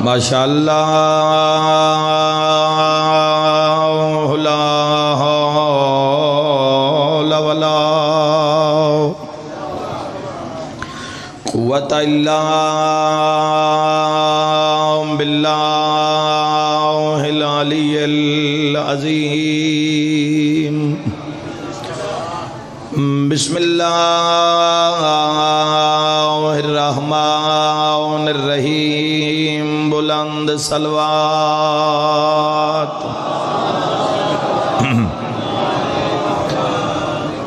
ماشاءاللہ لا حول ولا قوة الا باللہ العلی العظیم بسم اللہ الرحمن الرحیم بلند صلوات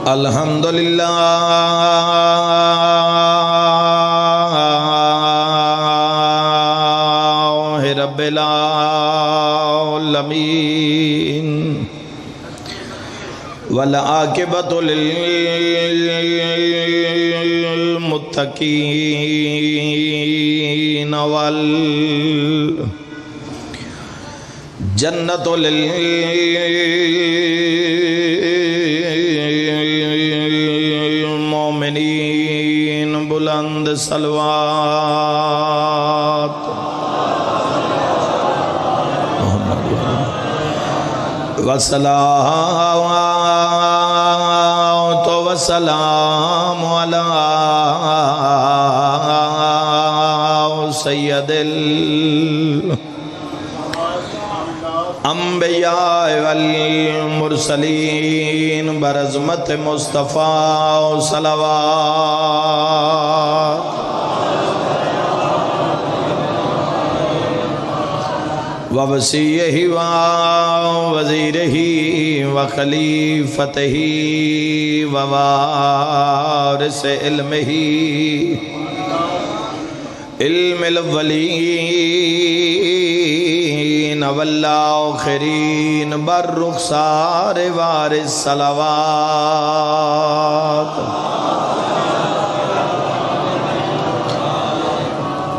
الحمدللہ رب العالمین والعاقبۃ للمتقین والجنۃ للمؤمنین بلند صلوات والصلاة والسلام على سید الانبیاء والمرسلین برعظمت مصطفیٰ صلوات ووصیہ ووزیرہ وخلیفتہ ووارث علمہ علم الاولین والآخرین بالرخسار وارث صلوات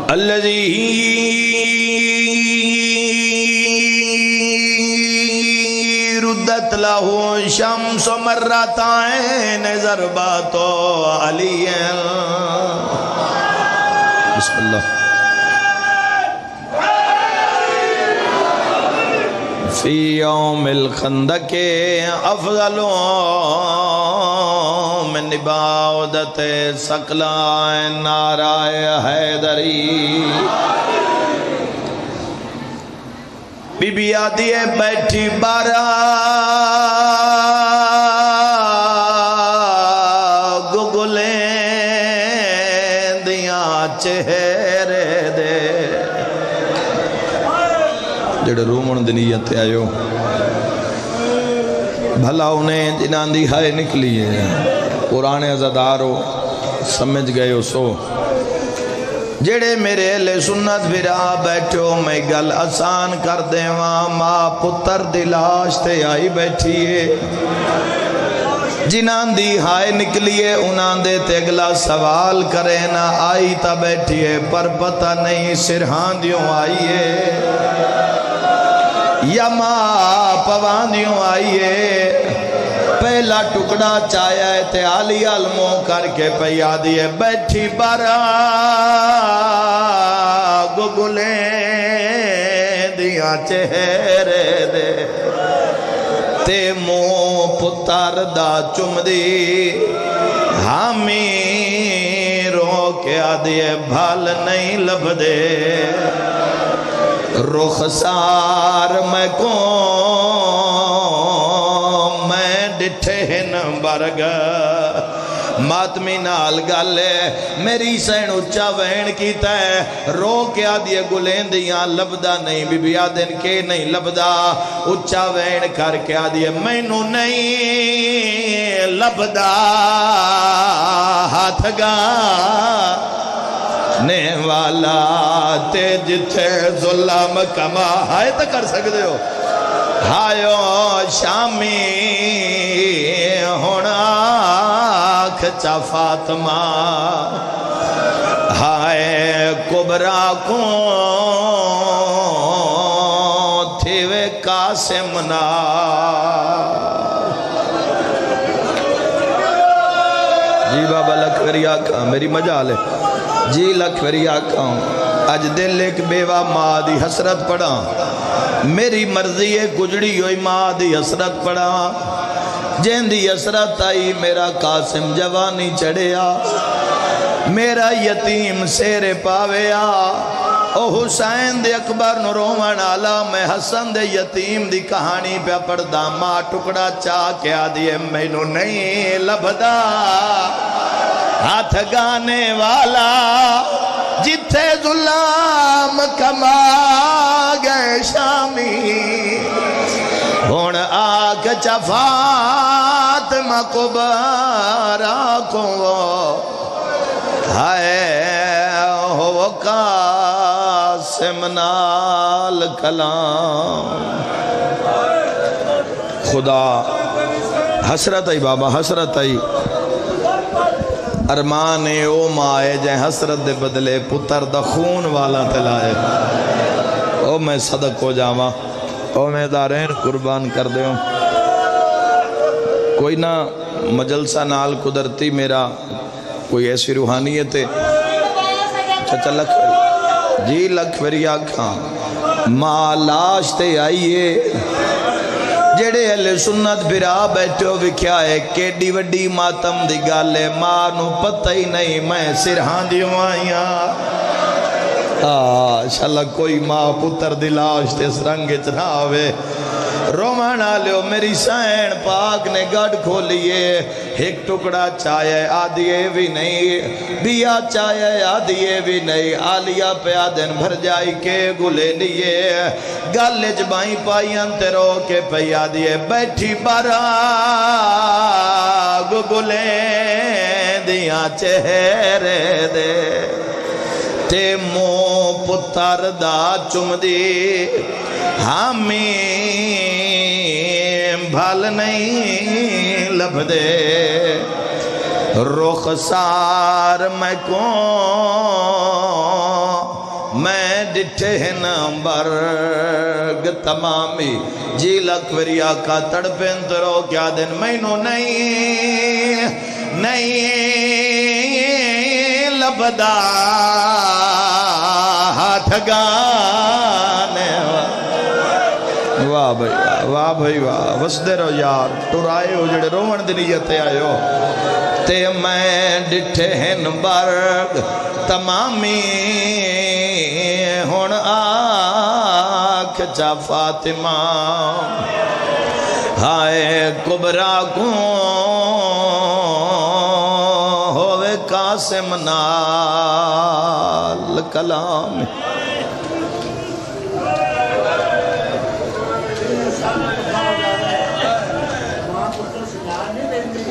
الذی ردت له شمس مرتين ضربات علی بسم اللہ فی یوم الخندق افضل من عبادت ثقلین نعرہ حیدری بی بی آدھی ہے بیٹھی بارہ گگلیں دیاں چہرے دے جڑے رومن دنیت آئیو بھلا انہیں جنان دی ہائے نکلی ہے قرآن عزدارو سمجھ گئے ہو سو جڑے میرے اہل سنت بھرا بیٹھو میں گل آسان کر دے وہاں ماں پتر دلاش تے آئی بیٹھی ہے جنان دی ہائے نکلی ہے انہاں دے تے اگلا سوال کرے نہ آئی تا بیٹھی ہے پر پتہ نہیں سرہاں دیوں آئی ہے یا ماں پوان دیوں آئی ہے پہلا ٹکڑا چایا ہے تے آلی علموں کر کے پیا دیئے بیٹھی بارا گگلیں دیاں چہرے دے تے مو پتر دا چم دی ہمیں رو کے آدھیے بھال نہیں لب دے رخسار میں کون میں ڈٹھے ہن برگ ماتمی نال گالے میری سین اچھا وین کیتا ہے رو کے آدھیے گلیں دیاں لبدا نہیں بی بی آدھن کے نہیں لبدا اچھا وین کر کے آدھیے میں نو نہیں لبدا ہاتھ گا نے والا تے جتھے ظلم کما ہائے تا کر سکتے ہو ہائیو شامی ہونا کھچا فاطمہ ہائے کبرا کو تھی وے قاسم نا جی بابا لکھ وری آقا میری مجال ہے جی لکھ وری آقا ہوں اج دل ایک بیوہ ماں دی حسرت پڑا میری مرضی ہے گجڑی ہوئی ماں دی حسرت پڑا جن دی حسرت آئی میرا قاسم جوانی چڑھیا میرا یتیم سیرے پاویا او حسین دے اکبر نو رومن آلا میں حسن دے یتیم دی کہانی پہ پڑھدا ماں ٹکڑا چاہ کیا دیے مینوں نہیں لبھدا ہاتھ گانے والا جتھے ظلام کما گئے شامی ہون آگ فاطمہ کو بارا کو ہائے ہو قاسم نال کلام خدا حسرت آئی بابا حسرت آئی ارمان او مائے جائیں حسرت دے بدلے پتر دا خون والا تلائے او میں صدق ہو جاواں او میں دارین قربان کر دے ہوں کوئی نہ مجلسہ نال قدرتی میرا کوئی ایسی روحانیت ہے چچا لکھ جی لکھ وری آکھاں ماں لاش تے آئیے جڑے اہل سنت بھرا بیٹھو وکھیا ہے کیڈی وڈی ماتم دی گالے ماں نو پتہ ہی نہیں میں سرہاں دیوں آئیاں انشاءاللہ کوئی ماں پتر دی لاش تے اس رنگ نہ آوے رومن آلیو میری سین پاک نے گڑ کھولیے ایک ٹکڑا چاہے آدھیے بھی نہیں بیا چاہے آدھیے بھی نہیں آلیا پہ آدھن بھر جائی کے گلے لیے گالے جبائیں پائیاں تیرو کے پہ آدھیے بیٹھی بارا گلے دیاں چہرے دے تے مو پتر دا چم دی ہمیں بھال نہیں لب دے رخسار میں کون میں ڈٹھے نمبرگ تمامی جی لکھوری آقا تڑپن ترو کیا دن مینوں نہیں لبدا ہاتھ گانے واہ بھائی واہ وسدے رو یار ٹرائے ہو جڑے رومن دی نیت آئے ہو تے میں ڈٹھے ہن برگ تمامی ہون آنکھ چا فاطمہ ہائے کبرا کون ہوئے قاسم نال کلام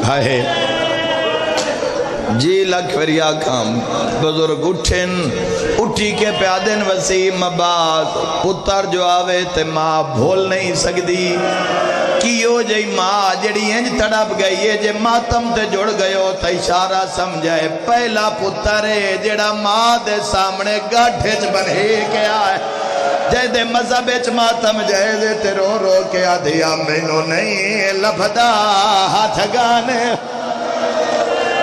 ہائے جی لکھوری آکھام بزرگ اٹھی کے پیادن وسیم آباد پتر جو آوے تے ماں بھول نہیں سکدی کیو جی ماں جڑی انج تڑپ گئی ہے جے ماتم تے جڑ گئے تے اشارہ سمجھائے پہلا پتر ہے جڑا ماں دے سامنے گاٹھج بنے کے آئے جے دے مذہب اچ ماتم جائے دے تے رو رو کے آدھیا مینوں نہیں لبھدا ہاتھ گانے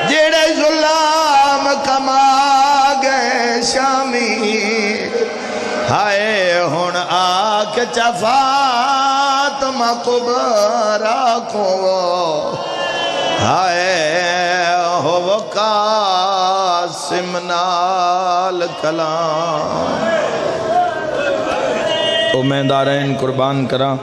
جڑے ظلام کما گئے شامی ہائے ہون آکھ چا فاطمہ کبرا کو ہائے ہو قاسم نال کلام تو میں دارین قربان کرا